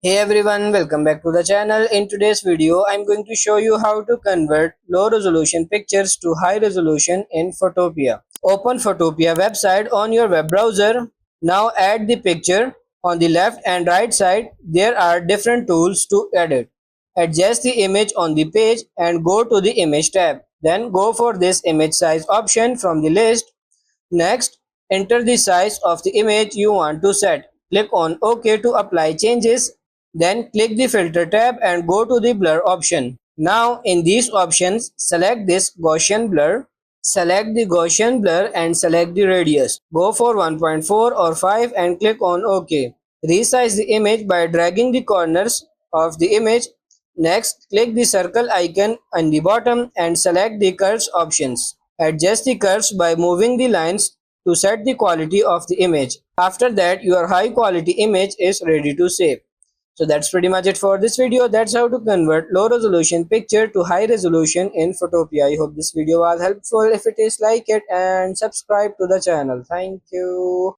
Hey everyone, welcome back to the channel. In today's video, I'm going to show you how to convert low resolution pictures to high resolution in Photopea. Open Photopea website on your web browser. Now add the picture. On the left and right side, there are different tools to edit. Adjust the image on the page and go to the image tab. Then go for this image size option from the list. Next, enter the size of the image you want to set. Click on OK to apply changes. Then click the filter tab and go to the blur option. Now in these options, select this Gaussian blur. Select the Gaussian blur and select the radius. Go for 1.4 or 5 and click on OK. Resize the image by dragging the corners of the image. Next, click the circle icon on the bottom and select the curves options. Adjust the curves by moving the lines to set the quality of the image. After that, your high quality image is ready to save. So that's pretty much it for this video. That's how to convert low resolution picture to high resolution in Photopea. I hope this video was helpful. If it is, like it and subscribe to the channel. Thank you.